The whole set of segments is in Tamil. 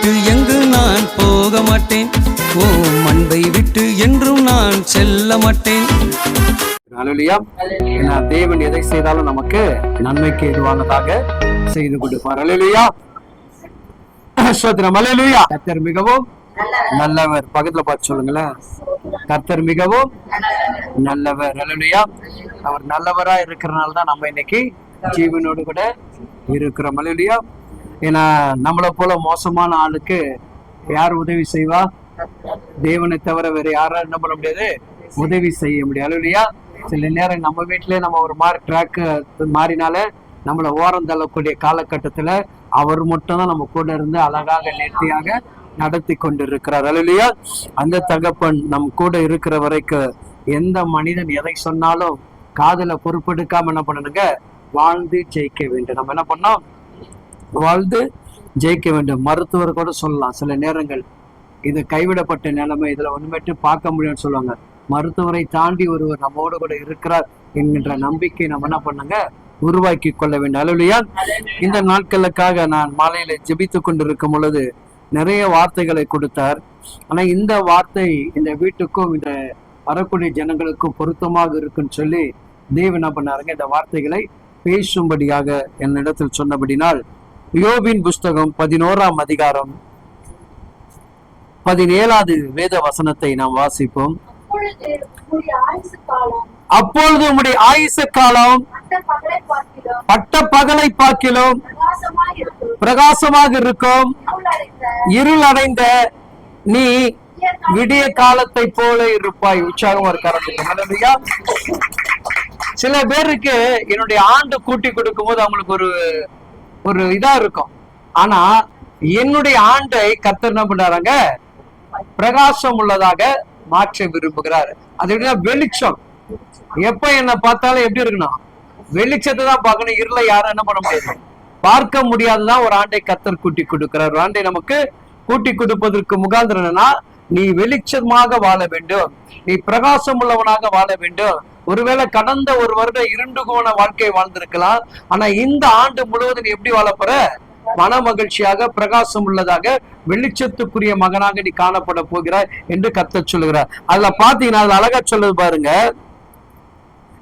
விட்டு எங்கு நான் போக மாட்டேன், ஓ அன்பை விட்டு என்றும் நான் செல்ல மாட்டேன். தேவன் எதை செய்தாலும் நமக்கு நன்மைக்கு எதுவானதாக செய்து கொடுப்பார். அல்லேலூயா, ஸ்தோத்திரம். அல்லேலூயா. கர்த்தர் மிகவும் நல்லவர். பக்கத்துல பார்த்து சொல்லுங்களேன், கர்த்தர் மிகவும் நல்லவர். அல்லேலூயா. அவர் நல்லவரா இருக்கிறனால தான் நம்ம இன்னைக்கு ஜீவனோடு கூட இருக்கிறோம். அல்லேலூயா. ஏன்னா நம்மளை போல மோசமான ஆளுக்கு யார் உதவி செய்வா? தேவனை தவிர வேற யாரும் என்ன பண்ண முடியாது, உதவி செய்ய முடியாது. அல்லேலூயா. சில நேரம் நம்ம வீட்டிலே நம்ம ஒரு மாதிரி ட்ராக் மாறினால நம்மளை ஓரம் தள்ளக்கூடிய காலகட்டத்துல அவர் மட்டும் தான் நம்ம கூட இருந்து அழகாக நேர்த்தியாக நடத்தி கொண்டு இருக்கிறார். அல்லேலூயா. அந்த தகப்பன் நம் கூட இருக்கிற வரைக்கும் எந்த மனிதன் எதை சொன்னாலும் காதுல பொறுப்பெடுக்காம என்ன பண்ணணுங்க, வாழ்ந்து ஜெயிக்க வேண்டும். நம்ம என்ன பண்ணோம், வாழ்ந்து ஜெயிக்க வேண்டும். மருத்துவர் கூட சொல்லலாம், சில நேரங்கள் இது கைவிடப்பட்ட நிலைமை, இதுல ஒண்ணுமேட்டு பார்க்க முடியும்னு சொல்லுவாங்க. மருத்துவரை தாண்டி ஒருவர் நம்மோடு கூட இருக்கிறார் என்கின்ற நம்பிக்கை நம்ம என்ன பண்ணுங்க, உருவாக்கி கொள்ள வேண்டும். அல்லேலூயா. இந்த நாட்களுக்காக நான் மாலையில ஜெபித்து கொண்டிருக்கும் பொழுது நிறைய வார்த்தைகளை கொடுத்தார். ஆனா இந்த வார்த்தை இந்த வீட்டுக்கும் இந்த வரக்கூடிய ஜனங்களுக்கும் பொருத்தமாக இருக்குன்னு சொல்லி தேவன் என்ன பண்ணாருங்க, இந்த வார்த்தைகளை பேசும்படியாக என்னிடத்தில் சொன்னபடினால் யோபின் புஸ்தகம் 11ஆம் அதிகாரம் 17வது வேத வசனத்தை நாம் வாசிப்போம். அப்பொழுது உம்முடைய ஆயுசு காலம் பட்ட பகலை பார்க்கிலும் பிரகாசமாக இருக்கும், இருள் அடைந்த நீ விடிய காலத்தை போல இருப்பாய். உற்சாகமா இருக்காரு. சில பேருக்கு என்னுடைய ஆண்டு கூட்டி கொடுக்கும் போது அவங்களுக்கு ஒரு இதா இருக்கும். ஆனா என்னுடைய ஆண்டை கர்த்தர் என்ன பண்றாங்க, பிரகாசம் உள்ளதாக மாற்ற விரும்புகிறார். அது எப்படின்னா வெளிச்சம். எப்ப என்ன பார்த்தாலும் எப்படி இருக்கணும், வெளிச்சத்தை தான் பார்க்கணும். இருளை யாரும் என்ன பண்ண முடியாது, பார்க்க முடியாதுதான் ஒரு ஆண்டை கர்த்தர் கூட்டி கொடுக்கிறார். ஒரு ஆண்டை நமக்கு கூட்டி கொடுப்பதற்கு முகாந்திரம் என்னன்னா, நீ வெளிச்சமாக வாழ வேண்டும், நீ பிரகாசம் உள்ளவனாக வாழ வேண்டும். ஒருவேளை கடந்த ஒரு வருடம் இருண்டு போன வாழ்க்கையை வாழ்ந்திருக்கலாம். ஆனா இந்த ஆண்டு முழுவதும் நீ எப்படி வாழ போற, மன மகிழ்ச்சியாக பிரகாசம் உள்ளதாக வெளிச்சத்துக்குரிய மகனாக நீ காணப்பட போகிறாய் என்று கர்த்தர் சொல்லுகிறார். அதுல பாத்தீங்கன்னா அது அழகா சொல்லுது பாருங்க,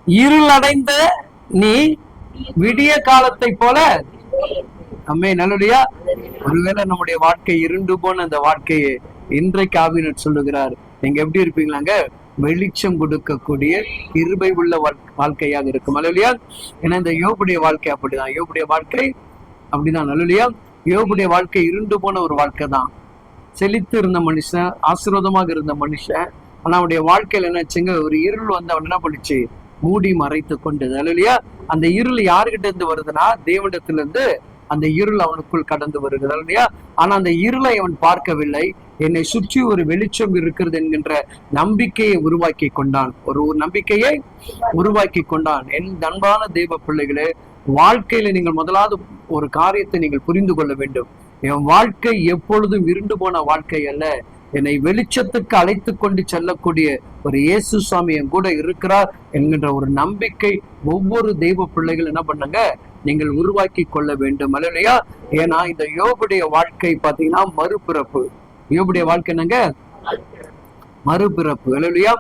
இருள் அடைந்த நீ விடிய காலத்தை போல. அம்மே நல்லடியா. ஒருவேளை நம்முடைய வாழ்க்கை இருண்டு போன அந்த வாழ்க்கையை இன்றைக்கு ஆவினர் சொல்லுகிறார், நீங்க எப்படி இருப்பீங்களாங்க, வெளிச்சம் கொடுக்கக்கூடிய கிருபை உள்ள வாழ்க்கையாக இருக்கும். அல்லேலூயா. ஏன்னா இந்த யோபுடைய வாழ்க்கை அப்படிதான், யோபுடைய வாழ்க்கை அப்படிதான். அல்லேலூயா. யோபுடைய வாழ்க்கை இருண்டு போன ஒரு வாழ்க்கை தான். செழித்து இருந்த மனுஷன், ஆசீர்வாதமாக இருந்த மனுஷன். ஆனா அவனுடைய வாழ்க்கையில என்னச்சுங்க, ஒரு இருள் வந்து அவன் என்ன பண்ணிச்சு, மூடி மறைத்து கொண்டது. அல்லேலூயா. அந்த இருள் யாருகிட்ட இருந்து வருதுன்னா, தேவனிடத்துல இருந்து அந்த இருள் அவனுக்குள் கடந்து வருகிறது. அல்லேலூயா. ஆனா அந்த இருளை அவன் பார்க்கவில்லை, என்னை சுற்றி ஒரு வெளிச்சம் இருக்கிறது என்கின்ற நம்பிக்கையை உருவாக்கி கொண்டான். ஒரு நம்பிக்கையை உருவாக்கி கொண்டான். என் அன்பான தேவ பிள்ளைகளே, வாழ்க்கையில நீங்கள் முதலாவது ஒரு காரியத்தை நீங்கள் புரிந்து கொள்ள வேண்டும். என் வாழ்க்கை எப்பொழுதும் இருண்டு போன வாழ்க்கை அல்ல, என்னை வெளிச்சத்துக்கு அழைத்து கொண்டு செல்லக்கூடிய ஒரு இயேசு சுவாமி என் கூட இருக்கிறார் என்கின்ற ஒரு நம்பிக்கை ஒவ்வொரு தெய்வ பிள்ளைகள் என்ன பண்ணுங்க, நீங்கள் உருவாக்கி கொள்ள வேண்டும். அல்லேலூயா. ஏன்னா இந்த யோபுடைய வாழ்க்கை பாத்தீங்கன்னா மறுபிறப்பு. யோபுடைய வாழ்க்கை என்னங்க, மறுபிறப்பு. அல்லேலூயா.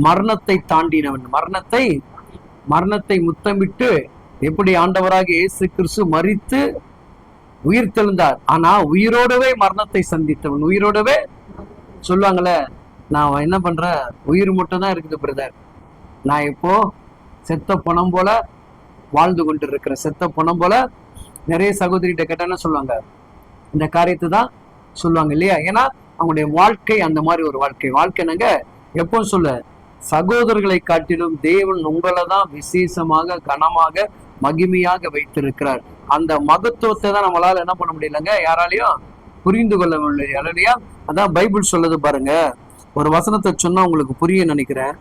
மரணத்தை தாண்டினவன், மரணத்தை முத்தமிட்டு எப்படி ஆண்டவராக இயேசு கிறிஸ்து மரித்து உயிர் தெழுந்தார். ஆனா உயிரோடவே மரணத்தை சந்தித்தவன். உயிரோடவே சொல்லுவாங்களே, நான் என்ன பண்றேன், உயிர் மட்டும் தான் இருக்குது பிரதர், நான் இப்போ செத்த பணம் போல வாழ்ந்து கொண்டு இருக்கிற, செத்த பணம் போல. நிறைய சகோதரிகிட்ட கேட்டா சொல்லுவாங்க, இந்த காரியத்தை தான் சொல்லுவாங்க இல்லையா. ஏன்னா அவங்களுடைய வாழ்க்கை அந்த மாதிரி ஒரு வாழ்க்கை என்னங்க, எப்போ சொல்ல, சகோதரர்களை காட்டிலும் தேவன் உங்களை தான் விசேஷமாக கனமாக மகிமையாக வைத்திருக்கிறார். அந்த மகத்துவத்தை தான் நம்மளால என்ன பண்ண முடியலங்க, யாராலையும் புரிந்து கொள்ள முடியல. அல்லேலூயா. அதான் பைபிள் சொல்லுது பாருங்க. ஒரு வசனத்தை சொன்னா உங்களுக்கு புரிய நினைக்கிறேன்.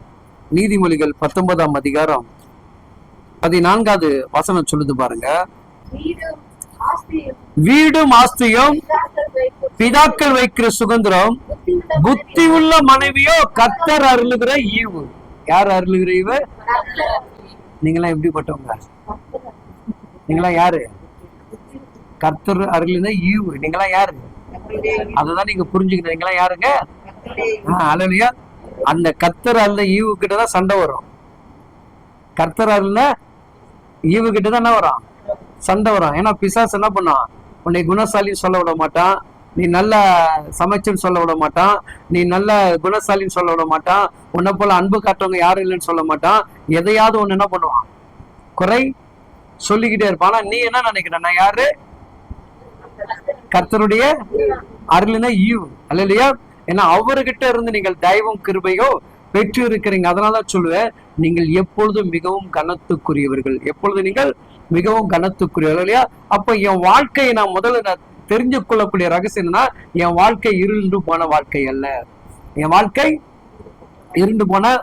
நீதிமொழிகள் 19ஆம் அதிகாரம் 14வது வசனம் சொல்லுது பாருங்க, வீடும் ஆஸ்தியும் பிதாக்கள் வைக்கிற சுதந்திரம், புத்தி உள்ள மனைவியோ கர்த்தர் அருளுகிற ஈவு. யார் அருளுகிற ஈவு? நீங்களாம் எப்படிப்பட்டவங்க, நீங்களாம் யாரு? கர்த்தர் அருளின ஈவு. நீங்களாம் யாரு? அததான் நீங்க புரிஞ்சுக்கிறீங்களா? யாருங்க? அல்லையா? அந்த கர்த்தர் அல்ல ஈவு கிட்டதான் சண்டை வரும். கர்த்தர் அல்ல ஈவு கிட்டதான் என்ன வரும்? சண்டை வரும். ஏன்னா பிசாசு என்ன பண்ணும்? உன்னை குணசாலின்னு சொல்ல விட மாட்டான், நீ நல்ல சமைச்சுன்னு சொல்ல விட மாட்டான், நீ நல்ல குணசாலின்னு சொல்ல விட மாட்டான், உன்னை போல அன்பு காட்டுறவங்க யாரும் இல்லைன்னு சொல்ல மாட்டான். எதையாவது ஒண்ணு என்ன பண்ணுவான்? குறை சொல்லிக்கிட்டே இருப்பான். ஆனா நீ என்ன நினைக்கிற? நான் யாரு? கர்த்தருடைய அருள்னா ஈவு அல்லையா? ஏன்னா அவர்கிட்ட இருந்து நீங்கள் தயவும் கிருபையோ பெற்று இருக்கிறீங்க. அதனாலதான் சொல்லுவேன், நீங்கள் எப்பொழுதும் மிகவும் கனத்துக்குரியவர்கள். எப்பொழுது நீங்கள் மிகவும் கனத்துக்குரியவர்கள் இல்லையா? அப்ப என் வாழ்க்கையை நான் முதல்ல தெரிஞ்சு கொள்ளக்கூடிய ரகசியம்னா, என் வாழ்க்கை இருண்டு போன வாழ்க்கை அல்ல. என் வாழ்க்கை இருண்டு போன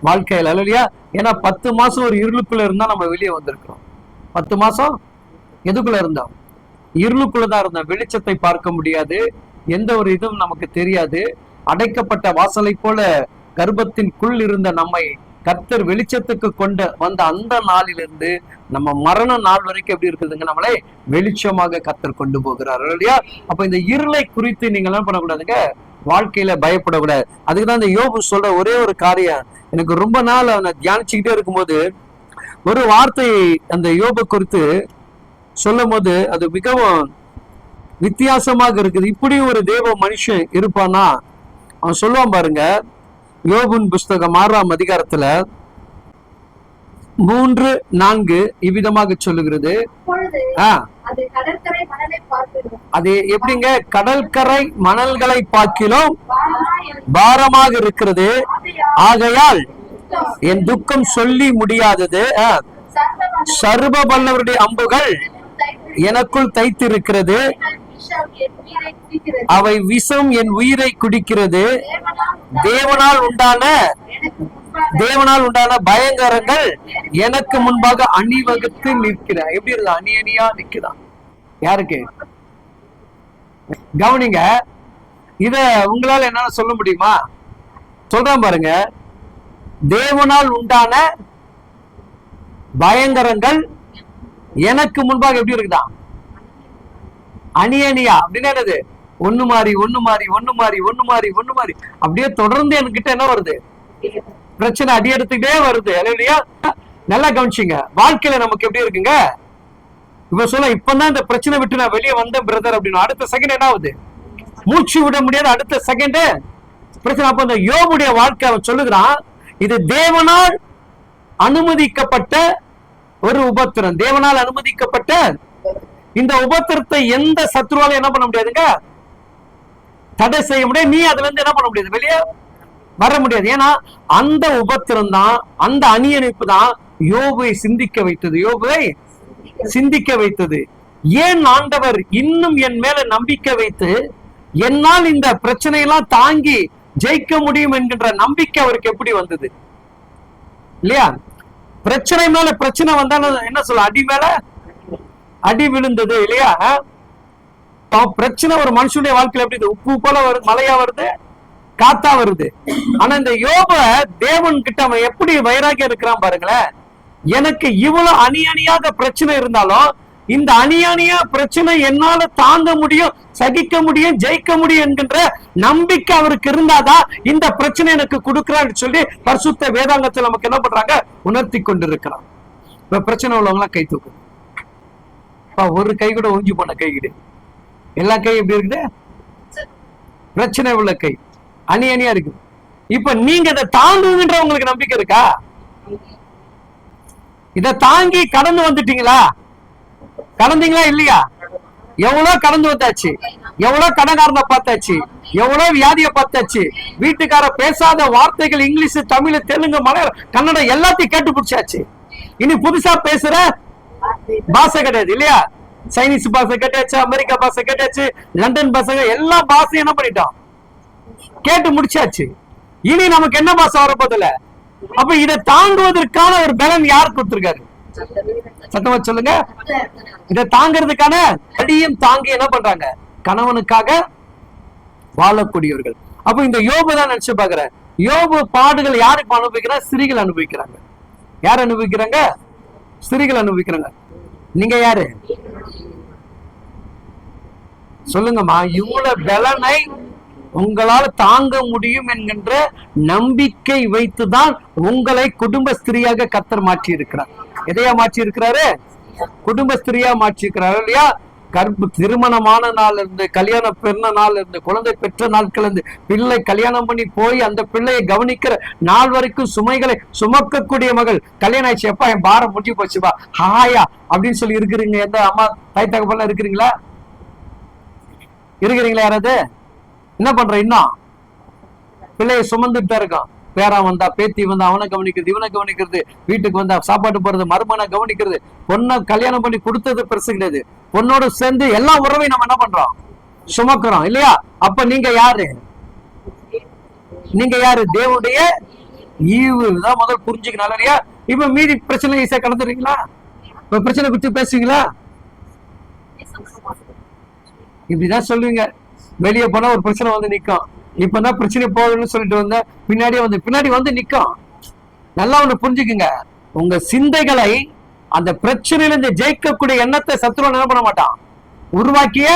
வாழ்க்கை அல்ல இல்லையா? ஏன்னா 10 மாசம் ஒரு இருளுக்குள்ள இருந்தா நம்ம வெளியே வந்திருக்கிறோம். 10 மாசம் எதுக்குள்ள இருந்தோம்? இருளுக்குள்ளதான் இருந்தோம். வெளிச்சத்தை பார்க்க முடியாது, எந்த ஒரு இதுவும் நமக்கு தெரியாது. அடைக்கப்பட்ட வாசலை போல கர்ப்பத்தின்குள் இருந்த நம்மை கர்த்தர் வெளிச்சத்துக்கு கொண்டு வந்த அந்த நாளிலிருந்து நம்ம மரண நாள் வரைக்கும் எப்படி இருக்குதுங்க? நம்மளை வெளிச்சமாக கர்த்தர் கொண்டு போகிறார் இல்லையா? அப்ப இந்த இருளை குறித்து நீங்க என்ன பண்ணக்கூடாதுங்க? வாழ்க்கையில பயப்படக்கூடாது. அதுக்குதான் இந்த யோபு சொல்ற ஒரே ஒரு காரியம், எனக்கு ரொம்ப நாள் அவனை தியானிச்சுக்கிட்டே இருக்கும்போது ஒரு வார்த்தை அந்த யோபு குறித்து சொல்லும் போது அது மிகவும் வித்தியாசமாக இருக்குது. இப்படி ஒரு தேவ மனுஷன் இருப்பானா? அவன் சொல்லுவான் பாருங்க, யோபுன் புஸ்தகம் 6ஆம் அதிகாரத்துல 3-4 இவ்விதமாக சொல்லுகிறது. அது எப்படிங்க? கடற்கரை மணல்களை பார்க்கிலும் பாரமாக இருக்கிறது, ஆகையால் என் துக்கம் சொல்லி முடியாதது. சர்வ வல்லவருடைய அம்புகள் எனக்குள் தைத்திருக்கிறது, அவை விஷம் என் உயிரை குடிக்கிறது. தேவனால் உண்டான பயங்கரங்கள் எனக்கு முன்பாக அணிவகுத்து நிற்கிறார். எப்படி இருக்கு? அணி அணியா நிற்கிறான். யாருக்கு? கவனிங்க, இத உங்களால என்ன சொல்ல முடியுமா? சொல்றேன் பாருங்க. தேவனால் உண்டான பயங்கரங்கள் எனக்கு முன்பாக எப்படி இருக்குதான்? அணி அணியா. அப்படின்னா என்னது? ஒண்ணு மாறி ஒண்ணு மாறி ஒண்ணு மாறி ஒண்ணு மாறி ஒண்ணு மாறி அப்படியே தொடர்ந்து என்கிட்ட என்ன வருது? பிரச்சனை அடி எடுத்துக்கிட்டே வருது இல்லையா? நல்லா கவனிச்சிங்க. வாழ்க்கையில நமக்கு எப்படி இருக்குங்க? இப்ப சொல்ல, இப்பதான் இந்த பிரச்சனை விட்டு நான் வெளியே வந்தேன் பிரதர் அப்படின்னு அடுத்த செகண்ட் என்ன ஆகுது? மூச்சு விட முடியாது, அடுத்த செகண்ட் பிரச்சனை. அப்ப இந்த யோபுடைய வாழ்க்கை அவன் சொல்லுகிறான், இது தேவனால் அனுமதிக்கப்பட்ட ஒரு உபத்திரம். தேவனால் அனுமதிக்கப்பட்ட இந்த உபத்திரத்தை எந்த சத்ருவால என்ன பண்ண முடியாதுங்க? தடை செய்ய முடியாது. நீ அதுல இருந்து என்ன பண்ண முடியாது? வெளியே வர முடியாது. ஏன்னா அந்த உபத்திரம் தான், அந்த அணியணிப்பு தான் யோபுவை சிந்திக்க வைத்தது. யோபுவை சிந்திக்க வைத்தது. ஏன் ஆண்டவர் இன்னும் என் மேல நம்பிக்கை வைத்து என்னால் இந்த பிரச்சனையெல்லாம் தாங்கி ஜெயிக்க முடியும் என்கின்ற நம்பிக்கை அவருக்கு எப்படி வந்தது? இல்லையா? பிரச்சனை மேல பிரச்சனை வந்தாலும் என்ன சொல்ல? அடி மேல அடி விழுந்தது இல்லையா? பிரச்சனை ஒரு மனுஷனுடைய வாழ்க்கையில எப்படி? உப்பு போல வருது, மழையா வருது, காத்தா வருது. ஆனா இந்த யோப தேவன் கிட்ட அவன் எப்படி வைராகியம் இருக்கிறான் பாருங்களேன். எனக்கு இவ்வளவு அணி அணியாக பிரச்சனை இருந்தாலும் இந்த அணி அணியா பிரச்சனை என்னால தாங்க முடியும், சகிக்க முடியும், ஜெயிக்க முடியும் என்கின்ற நம்பிக்கை அவருக்கு இருந்தாதான் இந்த பிரச்சனை எனக்கு கொடுக்கிறான்னு சொல்லி பரிசுத்த வேதாங்கத்தில் நமக்கு என்ன பண்றாங்க? உணர்த்தி கொண்டிருக்கிறான். இப்ப பிரச்சனை உள்ளவங்க எல்லாம் கை தூக்கு. ஒரு கை கூட ஊஞ்சி போன கை கிடையாது. எல்லா கை எப்படி இருக்குது? பிரச்சனை உள்ள கை அணி அணியா இருக்கு. இப்ப நீங்க இதை தாங்குகின்ற உங்களுக்கு நம்பிக்கை இருக்கா? இதை தாங்கி கடந்து வந்துட்டீங்களா? கடந்தீங்களா இல்லையா? எவ்வளவு கடந்து வந்தாச்சு, எவ்வளவு கடன்காரனை பார்த்தாச்சு, எவ்வளவு வியாதியை பார்த்தாச்சு, வீட்டுக்கார பேசாத வார்த்தைகள் இங்கிலீஷ், தமிழ், தெலுங்கு, மலையாளம், கன்னடம் எல்லாத்தையும் கேட்டு பிடிச்சாச்சு. இனி புதுசா பேசுற பாஷை கிடையாது இல்லையா? சைனீஸ் பாஷை கேட்டாச்சு, அமெரிக்கா பாஷை கேட்டாச்சு, லண்டன் பாஷை, எல்லா பாஷையும் என்ன பண்ணிட்டோம்? கேட்டு முடிச்சாச்சு. இனி நமக்கு என்ன பாஷை வரப்போதில்ல. அப்ப இதை தாங்குவதற்கான ஒரு பலன் யார் கொடுத்திருக்காரு? சத்தமா சொல்லுங்க. இதை தாங்கிறதுக்கான அடியும் தாங்கி என்ன பண்றாங்க? கணவனுக்காக வாழக்கூடியவர்கள். அப்ப இந்த யோபு தான் நினைச்சு பாக்குறேன். யோபு பாடுகள் யாருக்கு அனுபவிக்கிறாங்க? ஸ்திரீகள் அனுபவிக்கிறாங்க. யார் அனுபவிக்கிறாங்க? ஸ்திரீகள் அனுபவிக்கிறாங்க. நீங்க யாரு? சொல்லுங்கம்மா, இவ்வளவு பலனை உங்களால் தாங்க முடியும் என்கின்ற நம்பிக்கை வைத்துதான் உங்களை குடும்ப ஸ்திரியாக கர்த்தர் மாற்றி இருக்கிறார். எதையா மாற்றி இருக்கிறாரு? குடும்ப ஸ்திரியா மாற்றி இருக்கிறாரு இல்லையா? திருமணமான நாள் இருந்து, கல்யாணம் பெண்ண நாள் இருந்து, குழந்தை பெற்ற நாட்கள் இருந்து, பிள்ளை கல்யாணம் பண்ணி போய் அந்த பிள்ளையை கவனிக்கிற நாள் வரைக்கும் சுமைகளை சுமக்கக்கூடிய மகள். கல்யாணம் ஆயிடுச்சு, எப்பா என் பாரம் முடிஞ்சு போச்சுப்பா ஹாயா அப்படின்னு சொல்லி இருக்கிறீங்க. எந்த அம்மா தாய் தகப்பெல்லாம் இருக்கிறீங்களா? யாராவது என்ன பண்ற? இன்னும் பிள்ளைய சுமந்துட்டு தான் இருக்கான். பேரா வந்தா, பேத்தி வந்தா, அவனை கவனிக்கிறது, இவனை கவனிக்கிறது, வீட்டுக்கு வந்தா சாப்பாடு போறது, மருமனை கவனிக்கிறது. பொண்ணை கல்யாணம் பண்ணி கொடுத்தது பெருசு கிடையாது. பொண்ணோடு சேர்ந்து எல்லா உறவையும் நம்ம என்ன பண்றோம்? சுமக்கிறோம் இல்லையா? அப்ப நீங்க யாரு? தேவனுடைய ஈவு தான் முதல் புரிஞ்சுக்கணும் இல்லையா? இப்ப மீதி பிரச்சனை ஈஸியா கடந்துறீங்களா? இப்ப பிரச்சனை குறித்து பேசுவீங்களா? இப்படிதான் சொல்லுவீங்க. வெளியே போனா ஒரு பிரச்சனை வந்து நிக்கும். இப்பதான் பிரச்சனை போகணும்னு சொல்லிட்டு வந்த பின்னாடி வந்து நிக்கும். நல்லா ஒண்ணு புரிஞ்சுக்குங்க, உங்க சிந்தைகளை அந்த பிரச்சனையிலிருந்து ஜெயிக்கக்கூடிய எண்ணத்தை சத்துருவன் என்ன பண்ண மாட்டான்? உருவாக்கிய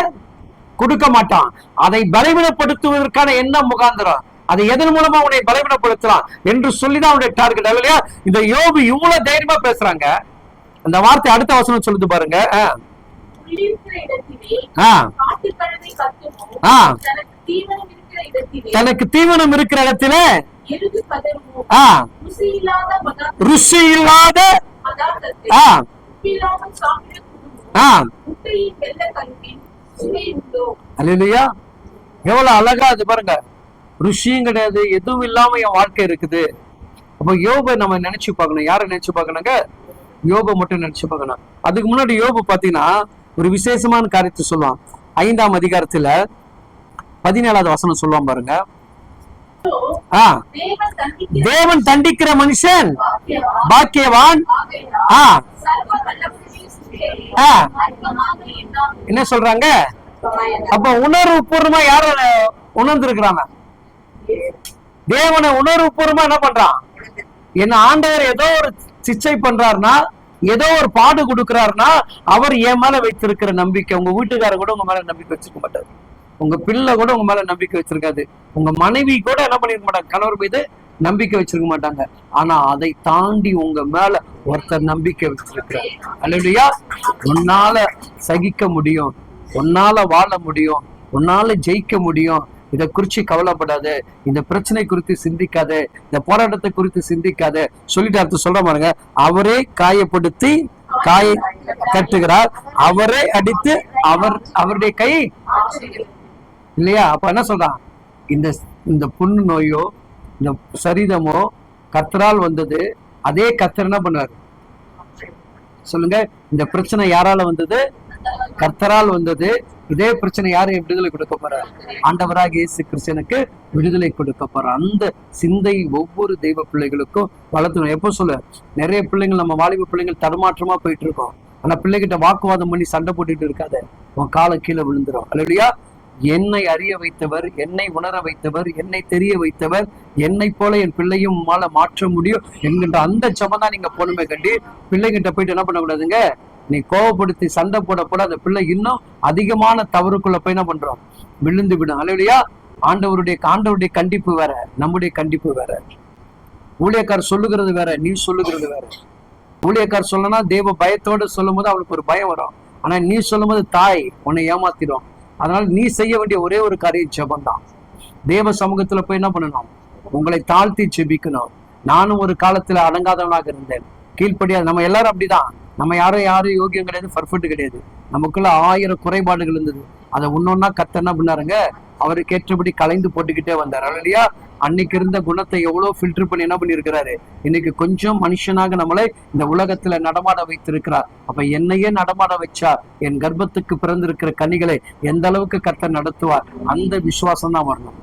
கொடுக்க மாட்டான். அதை பலவீனப்படுத்துவதற்கான எண்ணம் முகாந்திரம். அதை எதன் மூலமா உன்னை பலவீனப்படுத்தலாம் என்று சொல்லிதான் அவனுடைய டார்கெட் இல்லையா? இந்த யோபு இவ்வளவு தைரியமா பேசுறாங்க. அந்த வார்த்தை அடுத்த வசனம் சொல்லுது பாருங்க. தனக்கு தீவனம் இருக்கிற இடத்துல ருசி இல்லாத எவ்வளவு அழகா அது பாருங்க. ருசியும் கிடையாது, எதுவும் இல்லாம என் வாழ்க்கை இருக்குது. அப்ப யோபை நம்ம நினைச்சு பார்க்கணும். யாரை நினைச்சு பார்க்கணுங்க? யோபை மட்டும் நினைச்சு பார்க்கணும். அதுக்கு முன்னாடி யோபு பாத்தீங்கன்னா ஒரு விசேஷமான காரியத்தை சொல்லுவான். 5ஆம் அதிகாரத்துல 17வது வசனம் சொல்லுவான் பாருங்க. தேவன் தண்டிக்கிற மனுஷன் பாக்கியவான். என்ன சொல்றாங்க? அப்ப உணர்வு பூர்வமா யார உணர்ந்து இருக்கிறாங்க? தேவனை உணர்வு பூர்வமா என்ன பண்றான்? என்ன ஆண்டவர் ஏதோ ஒரு சிச்சை பண்றாருன்னா, ஏதோ ஒரு பாடு கொடுக்கிறாருன்னா, அவர் என் மேல வைத்திருக்கிற நம்பிக்கை. உங்க வீட்டுக்காரர் கூட உங்க மேல நம்பிக்கை வச்சிருக்க மாட்டாரு. உங்க பிள்ளை கூட உங்க மேல நம்பிக்கை வச்சிருக்காது. உங்க மனைவி கூட என்ன பண்ணிருக்க மாட்டாங்க? கணவர் மீது நம்பிக்கை வச்சிருக்க மாட்டாங்க. ஆனா அதை தாண்டி உங்க மேல ஒருத்தர் நம்பிக்கை வச்சிருக்கிறார். அல்லேலூயா. உன்னால சகிக்க முடியும், உன்னால வாழ முடியும், உன்னால ஜெயிக்க முடியும். இதை குறிச்சு கவலைப்படாத, இந்த பிரச்சனை குறித்து சிந்திக்காத, இந்த போராட்டத்தை குறித்து சிந்திக்காத சொல்லிட்டு அடுத்து சொல்ற பாருங்க. அவரே காயப்படுத்தி காயை கட்டுகிறார், அவரே அடித்து அவருடைய கை இல்லையா? அப்ப என்ன சொல்றான்? இந்த புண்ணு நோயோ இந்த சரீரமோ கர்த்தரால் வந்தது. அதே கர்த்தர் என்ன பண்ணுவார் சொல்லுங்க? இந்த பிரச்சனை யாரால வந்தது? கர்த்தரால் வந்தது. இதே பிரச்சனை யாரு விடுதலை கொடுக்க போறார்? ஆண்டவராக இயேசு கிறிஸ்துவுக்கு விடுதலை கொடுக்க போறார். அந்த சிந்தை ஒவ்வொரு தெய்வ பிள்ளைகளுக்கும் வளர்த்துக்கணும். எப்போ சொல்ல, நிறைய பிள்ளைங்கள், நம்ம வாலிப பிள்ளைங்கள் தடுமாற்றமா போயிட்டு இருக்கோம். ஆனா பிள்ளைகிட்ட வாக்குவாதம் பண்ணி சண்டை போட்டுட்டு இருக்காத, உன் காலை கீழே விழுந்துரும். அல்லேலூயா. என்னை அறிய வைத்தவர், என்னை உணர வைத்தவர், என்னை தெரிய வைத்தவர், என்னை போல என் பிள்ளையும் மால மாற்ற முடியும் என்கின்ற அந்த ஜெபம் தான் நீங்க போனுமே கண்டி. பிள்ளைகிட்ட போயிட்டு என்ன பண்ணக்கூடாதுங்க? நீ கோவப்படுத்தி சண்டை போட அந்த பிள்ளை இன்னும் அதிகமான தவறுக்குள்ள போய் என்ன பண்றோம்? விழுந்து விடும். அல்லேலூயா. ஆண்டவருடைய கண்டிப்பு வேற, நம்முடைய கண்டிப்பு வேற. ஊழியக்கார் சொல்லுகிறது வேற, நீ சொல்லுகிறது வேற. ஊழியக்கார் சொல்லனா தேவ பயத்தோடு சொல்லும் போது அவளுக்கு ஒரு பயம் வரும். ஆனா நீ சொல்லும் போது தாய் உன்னை ஏமாத்திடும். அதனால நீ செய்ய வேண்டிய ஒரே ஒரு காரியம் ஜெபம் தான். தேவ சமூகத்துல போய் என்ன பண்ணணும்? உங்களை தாழ்த்தி ஜெபிக்கணும். நானும் ஒரு காலத்துல அடங்காதவனாக இருந்தேன், கீழ்ப்படியாது. நம்ம எல்லாரும் அப்படிதான். நம்ம யாரும் யோகியம் கிடையாது, பர்ஃபெக்ட் கிடையாது. நமக்குள்ள 1000 குறைபாடுகள் இருந்தது. அதை ஒன்னொன்னா கர்த்தர் என்ன பண்ணாருங்க? அவருக்கு ஏற்றபடி கலைந்து போட்டுக்கிட்டே வந்தார். அல்லேலூயா. அன்னைக்கு இருந்த குணத்தை எவ்வளவு ஃபில்டர் பண்ணி என்ன பண்ணிருக்கிறாரு? இன்னைக்கு கொஞ்சம் மனுஷனாக நம்மளை இந்த உலகத்துல நடமாட வைத்திருக்கிறார். அப்ப என்னையே நடமாட வச்சா என் கர்ப்பத்துக்கு பிறந்திருக்கிற கனிகளை எந்த அளவுக்கு கர்த்தர் நடத்துவார்? அந்த விசுவாசம் தான் வரணும்.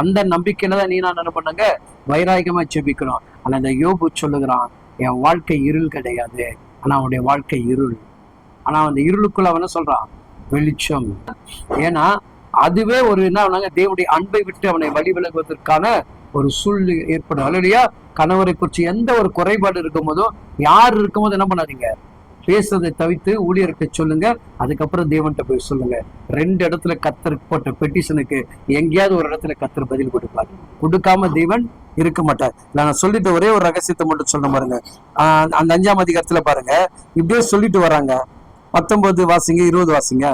அந்த நம்பிக்கையில தான் நான் என்ன பண்ணுங்க? வைராகியமா ஜெபிக்கணும். ஆனா இந்த யோபு சொல்லுகிறான், என் வாழ்க்கை இருள் கிடையாது, ஆனா அவனுடைய வாழ்க்கை இருள். ஆனா அந்த இருளுக்குள்ள அவன் சொல்றான் வெளிச்சம். ஏன்னா அதுவே ஒரு என்ன, தேவனுடைய அன்பை விட்டு அவனை வழி விலகுவதற்கான ஒரு சூழ்நிலை ஏற்படும். அல்லேலூயா. கணவரை குறித்து எந்த ஒரு குறைபாடு இருக்கும் போதோ, யார் இருக்கும் போது என்ன பண்ணாதீங்க? பேசுறதை தவிர்த்து ஊழியர்கிட்ட சொல்லுங்க, அதுக்கப்புறம் தேவன்கிட்ட போய் சொல்லுங்க. 2 இடத்துல கர்த்தர் போட்ட பெட்டிஷனுக்கு எங்கேயாவது ஒரு இடத்துல கர்த்தர் பதில் கொடுப்பார். கொடுக்காம தேவன் இருக்க மாட்டார். நான் சொல்லிட்டு ஒரே ஒரு ரகசியத்தை மட்டும் சொல்ல பாருங்க. அந்த 5ஆம் அதிகாரத்துல பாருங்க, இப்படியே சொல்லிட்டு வராங்க. 19 வாசிங்க, 20 வாசிங்க.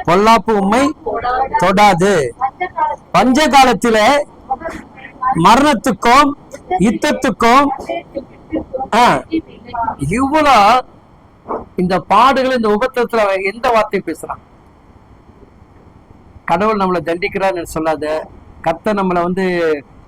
பொல்லாப்பு உம்மை தொடாது. பஞ்ச காலத்தில மரணத்துக்கும் யுத்தத்துக்கும் இவ்வளவு இந்த பாடுகள், இந்த உபத்திரத்துல எந்த வார்த்தை பேசுறான்? கடவுள் நம்மளை தண்டிக்கிறான்னு சொல்லாத. கர்த்தர் நம்மளை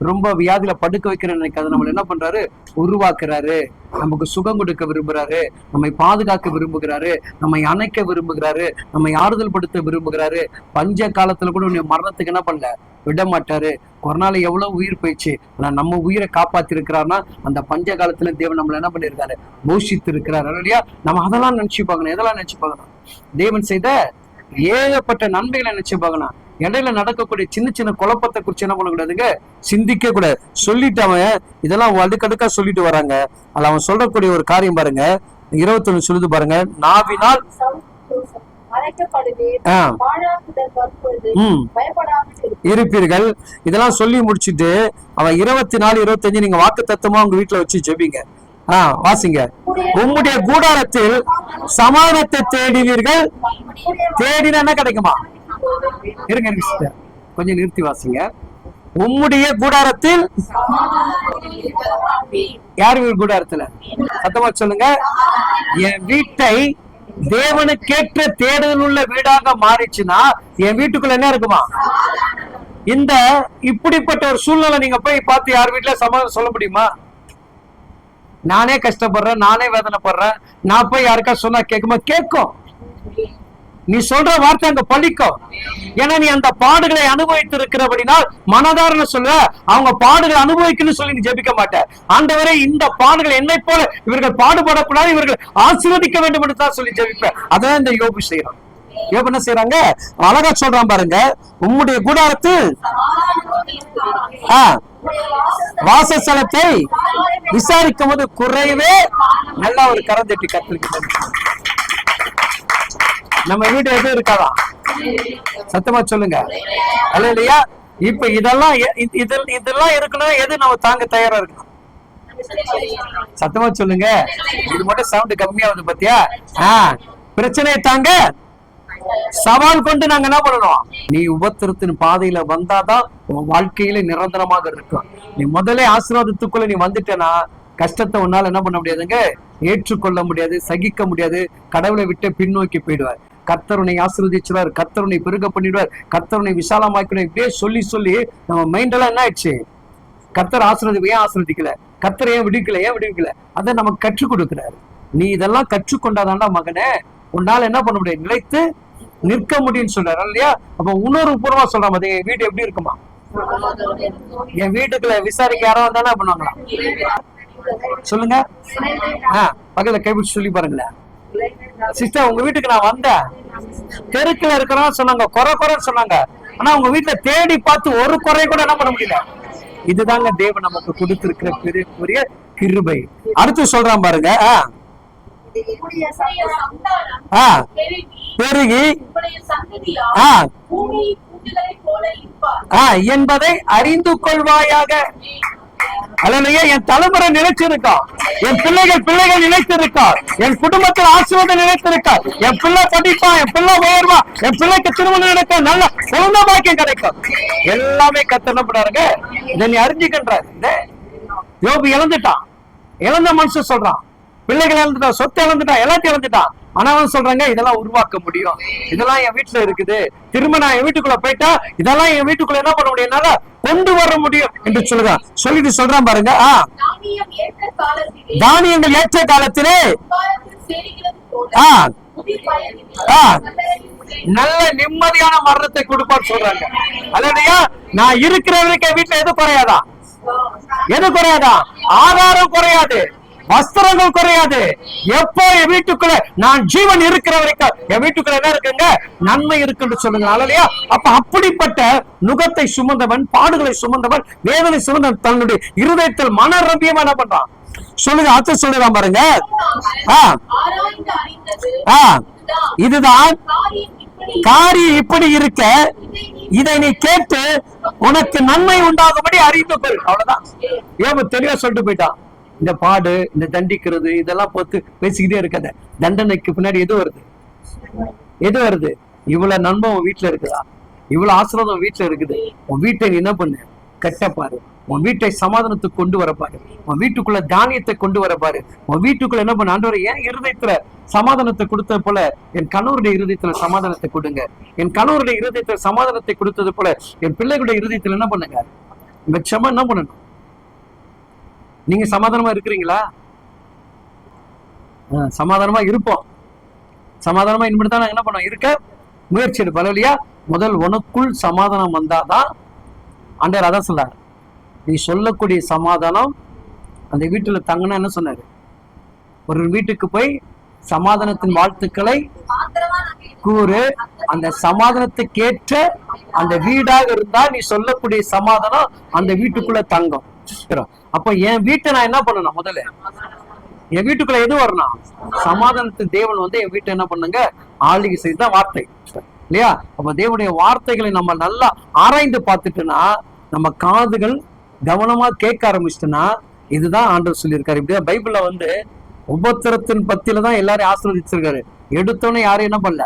ரொம்ப வியாதியில படுக்க வைக்கிறேன்னு நினைக்காது. நம்மள என்ன பண்றாரு? உருவாக்குறாரு. நமக்கு சுகம் கொடுக்க விரும்புறாரு. நம்மை பாதுகாக்க விரும்புகிறாரு. நம்மை அணைக்க விரும்புகிறாரு. நம்மை ஆறுதல் படுத்த விரும்புகிறாரு. பஞ்ச காலத்துல கூட உன்னை மரணத்துக்கு என்ன பண்ணல விட மாட்டாரு. கொரோனால எவ்வளவு உயிர் போயிடுச்சு, ஆனா நம்ம உயிரை காப்பாத்தி இருக்கிறாருன்னா அந்த பஞ்ச காலத்துல தேவன் நம்மள என்ன பண்ணிருக்காரு? போஷித்து இருக்கிறாரு இல்லையா? நம்ம அதெல்லாம் நினைச்சு பார்க்கணும். எதெல்லாம் நினைச்சு பார்க்கணும்? தேவன் செய்த ஏகப்பட்ட நன்மைகளை நினைச்சு பார்க்கணும். இடையில நடக்கக்கூடிய சின்ன சின்ன குழப்பத்தை குறிச்சு என்ன பண்ணக்கூடாதுங்க? சிந்திக்க கூடாது. சொல்லிட்டு அவன் இதெல்லாம் அடுக்கடுக்கா சொல்லிட்டு வராங்க. அதுல அவன் சொல்லக்கூடிய ஒரு காரியம் பாருங்க, 21 சொல்லுது பாருங்க. நாவினால் இருப்பீர்கள். இதெல்லாம் சொல்லி முடிச்சுட்டு அவன் 24, 25 நீங்க வாக்கு தத்துவமா உங்க வீட்டுல வச்சு ஜெபிங்க. வாசிங்க. உம்முடைய கூடாரத்தில் சமாதானத்தை தேடினீர்கள். தேடினா என்ன கிடைக்குமா? இருங்க சிஸ்டர், கொஞ்சம் நிறுத்தி வாசிங்க. உம்முடைய கூடாரத்தில், யார் கூடாரத்துல? சத்தமா சொல்லுங்க. என் வீட்டை தேவனுக்கேற்ற தேடுதல் உள்ள வீடாக மாறிச்சுன்னா என் வீட்டுக்குள்ள என்ன இருக்குமா? இந்த இப்படிப்பட்ட ஒரு சூழ்நிலை நீங்க போய் பார்த்து யார் வீட்டுல சமாதானம் சொல்ல முடியுமா? நானே கஷ்டப்படுறேன், நானே வேதனைப்படுறேன், நான் போய் யாருக்கா சொன்னா கேட்குமா? கேட்கும். நீ சொல்ற வார்த்தை அங்க பலிக்கும். ஏன்னா நீ அந்த பாடுகளை அனுபவித்து இருக்கிறபடினால் மனதாரண சொல்ல அவங்க பாடுகளை அனுபவிக்கணும்னு சொல்லி நீ ஜெபிக்க மாட்ட. ஆண்டவரே இந்த பாடுகள் என்னை போல இவர்கள் பாடுபடக்கூடாது, இவர்கள் ஆசீர்வதிக்க வேண்டும் என்று தான் சொல்லி ஜெபிப்பேன். அதான் இந்த யோபு செய்யறான். யோபு என்ன செய்யறாங்க? அழகா சொல்றான் பாருங்க. உம்முடைய கூடாரத்தில் வாசஸ்தலத்தை விசாரிக்கும் போது குறைவே. நல்லா ஒரு கரந்தட்டி கத்திருக்க. நம்ம வீடு எது இருக்காதான்? சத்தமா சொல்லுங்க. அல்ல இல்லையா? இப்ப இதெல்லாம் இருக்கணும். எது நம்ம தாங்க தயாரா இருக்கணும்? சத்தமா சொல்லுங்க. இது மட்டும் சவுண்ட் கம்மியாகுது பத்தியா? பிரச்சனையை தாங்க சவால் கொண்டு நாங்க என்ன பண்ணணும்? நீ உபத்திரத்தின் பாதையில வந்தாதான் உன் வாழ்க்கையில நிரந்தரமாக இருக்கும். நீ முதலே ஆசீர்வாதத்துக்குள்ள நீ வந்துட்டேன்னா கஷ்டத்தை உன்னால என்ன பண்ண முடியாதுங்க? ஏற்றுக்கொள்ள முடியாது, சகிக்க முடியாது. கடவுளை விட்டு பின்னோக்கி போயிடுவார். கர்த்தருனை ஆசீர்வதிச்சுவார், கர்த்தருனை பெருக பண்ணிடுவார், கர்த்தருனை விசாலமாக்கணும். இப்படியே சொல்லி சொல்லி நம்ம மைண்ட் எல்லாம் என்ன ஆயிடுச்சு? கர்த்தர் ஏன் ஆசீர்வதிக்கல, கர்த்தர் ஏன் விடுவிக்கல, அதை நமக்கு கற்றுக் கொடுக்கிறாரு. நீ இதெல்லாம் கற்றுக்கொண்டாதான்டா மகனே உன்னால என்ன பண்ண முடியும்? நிலைத்து நிற்க முடியும்னு சொல்றாரு இல்லையா? அப்ப உணர்வு பூர்வமா சொல்றான். என் வீடு எப்படி இருக்குமா? என் வீட்டுக்குள்ள விசாரிக்க யாரோ வந்தாலும் பண்ணுவாங்களா? சொல்லுங்க. பக்கத்துல கைப்பிடிச்சு சொல்லி பாருங்களேன். சிஸ்டர், உங்க வீட்டுக்கு நான் வந்தேன், தெருக்குல இருக்கிறோம் சொன்னாங்க, குறைன்னு சொன்னாங்க. ஆனா உங்க வீட்டுல தேடி பார்த்து ஒரு குறை கூட என்ன பண்ண முடியல. இதுதாங்க தேவன் நமக்கு கொடுத்திருக்கிற பெரிய கிருபை. அடுத்து சொல்றான் பாருங்க. பெருகி என்பதை அறிந்து கொள்வாயாக. அல்லையா? என் தலைமுறை நிலைச்சிருக்கா, என் பிள்ளைகள் நிலைத்திருக்கா, என் குடும்பத்தில் ஆசீர்வாதம் நிலைத்திருக்கா, என் பிள்ளை படிப்பா, என் பிள்ளை உயர்வா, என் பிள்ளைக்கு திருமணம் நடக்க நல்ல குழந்தை பாக்கியம் கிடைக்கும். எல்லாமே கத்தனப்படாருங்க. இதை நீ அறிஞ்சுக்கின்றாரு. யோபு இழந்துட்டான். இழந்த மனுஷன் சொல்றான், பிள்ளைகள் இழந்துட்டான், சொத்து இழந்துட்டான், எல்லாத்தையும் இழந்துட்டான். ஆனா அவன் சொல்றாங்க இதெல்லாம் உருவாக்க முடியும், இதெல்லாம் என் வீட்டுல இருக்குது, திரும்ப நான் என் வீட்டுக்குள்ள போயிட்டா இதெல்லாம் என் வீட்டுக்குள்ள என்ன பண்ண முடியும், என்னால கொண்டு வர முடியும் என்று சொல்லுறான். சொல்லிட்டு சொல்றான் பாருங்க. தானியங்கள் ஏற்ற காலத்திலே நல்ல நிம்மதியான மரணத்தை கொடுப்பான்னு சொல்றாங்க. அல்லையா? நான் இருக்கிறவனுக்கு வீட்டுல எது குறையாதா? ஆதாரம் குறையாது, வஸ்திரங்கள் குறையாது. எப்போ என் வீட்டுக்குள்ள நான் ஜீவன் இருக்கிற வரைக்கும் என் வீட்டுக்குள்ள என்ன இருக்குங்க? நன்மை இருக்குன்னு சொல்லுங்க. அல்லேலூயா. அப்ப அப்படிப்பட்ட நுகத்தை சுமந்தவன், பாடுகளை சுமந்தவன், வேதனை சுமந்தவன் தன்னுடைய இருதயத்தில் மன ரம்பியமா என்ன பண்றான்? சொல்லுங்க, அர்த்தம் சொல்லுறான் பாருங்க. இதுதான் காரியம் இப்படி இருக்க, இதை நீ கேட்டு உனக்கு நன்மை உண்டாகும்படி அறிந்து கொள். அவ்வளவுதான். யோபு தெளிவா சொல்லிட்டு போயிட்டான். இந்த பாடு, இந்த தண்டிக்கிறது, இதெல்லாம் பார்த்து பேசிக்கிட்டே இருக்காத. தண்டனைக்கு பின்னாடி எது வருது? எது வருது? இவ்வளவு நன்மை உன் வீட்டுல இருக்குதா? இவ்வளவு ஆசீர்வாதம் வீட்டுல இருக்குது. உன் வீட்டை நீ என்ன பண்ணு? கட்டப்பாரு. உன் வீட்டை சமாதானத்துக்கு கொண்டு வரப்பாரு. உன் வீட்டுக்குள்ள தானியத்தை கொண்டு வரப்பாரு. உன் வீட்டுக்குள்ள என்ன பண்ண? ஆண்டவரே, என் இருதயத்துல சமாதானத்தை கொடுத்தது போல என் கணவருடைய இருதயத்துல சமாதானத்தை கொடுங்க. என் கணவருடைய இருதயத்துல சமாதானத்தை கொடுத்தது போல என் பிள்ளைகளுடைய இருதயத்துல என்ன பண்ணுங்க? வெச்சமா என்ன பண்ணணும்? நீங்க சமாதானமா இருக்கிறீங்களா? சமாதானமா இருப்போம். சமாதானமா இனிமேல் தான் என்ன பண்ணோம்? இருக்க முயற்சி எடுப்போம். இல்லையா? முதல் உனக்குள் சமாதானம் வந்தாதான் ஆண்டவர் அதான் சொன்னார். நீ சொல்லக்கூடிய சமாதானம் அந்த வீட்டுல தங்கினா என்ன சொன்னாரு? ஒரு வீட்டுக்கு போய் சமாதானத்தின் வாழ்த்துக்களை கூறு. அந்த சமாதானத்துக்கேற்ற அந்த வீடாக இருந்தா நீ சொல்லக்கூடிய சமாதானம் அந்த வீட்டுக்குள்ள தங்கும். அப்ப என் வீட்டை நான் என்ன பண்ணணும்? முதல்ல என் வீட்டுக்குள்ள எது வரணும்? சமாதானத்தின் தேவன் வந்து என் வீட்டை என்ன பண்ணுங்க? ஆளுகை செய்த வார்த்தை இல்லையா? அப்ப தேவனுடைய வார்த்தைகளை நம்ம நல்லா ஆராய்ந்து பார்த்துட்டுனா, நம்ம காதுகள் கவனமா கேட்க ஆரம்பிச்சுட்டுனா, இதுதான் ஆண்டவர் சொல்லியிருக்காரு. இப்படியா பைபிள்ல வந்து உபத்திரத்தின் பத்தியில தான் எல்லாரையும் ஆசீர்வதிச்சிருக்காரு. எடுத்தோன்னே யாரும் என்ன பண்ணல?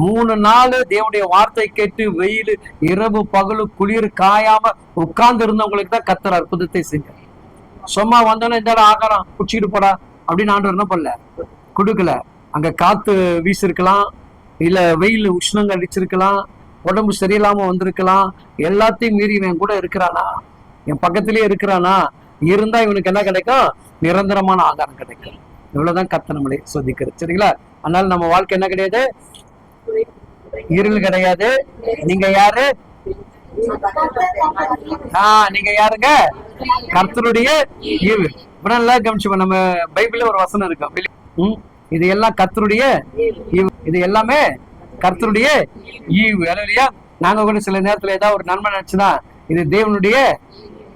3 நாள் தேவனுடைய வார்த்தை கேட்டு வெயில் இரவு பகலு குளிர் காயாம உட்கார்ந்து இருந்தவங்களுக்கு தான் கர்த்தர் அற்புதத்தை செஞ்சார். சும்மா வந்தோன்னே இந்த ஆகாரம் குடிச்சிட்டு போடா அப்படின்னு ஆண்டவர் என்ன பண்ணல? கொடுக்கல. அங்க காத்து வீசிருக்கலாம், இல்ல வெயில் உஷ்ணங்கள் அடிச்சிருக்கலாம், உடம்பு சரியில்லாம வந்திருக்கலாம். எல்லாத்தையும் மீறி இவன் கூட இருக்கிறானா? என் பக்கத்திலேயே இருக்கிறானா? இருந்தா இவனுக்கு என்ன கிடைக்கும்? நிரந்தரமான ஆகாரம் கிடைக்கும். இவ்வளவுதான் கர்த்தர் நம்மளை சோதிக்கிறது. சரிங்களா? அதனால நம்ம வாழ்க்கை என்ன கிடையாது? இருள் கிடையாது. நீங்க யாரு? நீங்க யாருங்க? கர்த்தருடைய ஈவு. இப்ப கவனிச்சு, நம்ம பைபிள்ல ஒரு வசனம் இருக்கு. இது எல்லாம் கர்த்தருடைய ஈவு. இது எல்லாமே கர்த்தருடைய ஈவு. இல்லையா? நாங்க கூட சில நேரத்துல ஏதாவது ஒரு நன்மை நினைச்சுன்னா, இது தேவனுடைய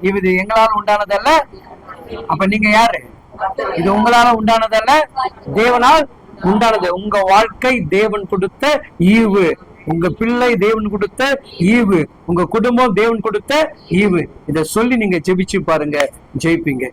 ஈவு, இது எங்களால உண்டானதல்ல. அப்ப நீங்க யாரு? இது உங்களால உண்டானதல்ல, தேவனால் உண்டானது. உங்க வாழ்க்கை தேவன் கொடுத்த ஈவு. உங்க பிள்ளை தேவன் கொடுத்த ஈவு. உங்க குடும்பம் தேவன் கொடுத்த ஈவு. இத சொல்லி நீங்க ஜெபிச்சு பாருங்க, ஜெயிப்பீங்க.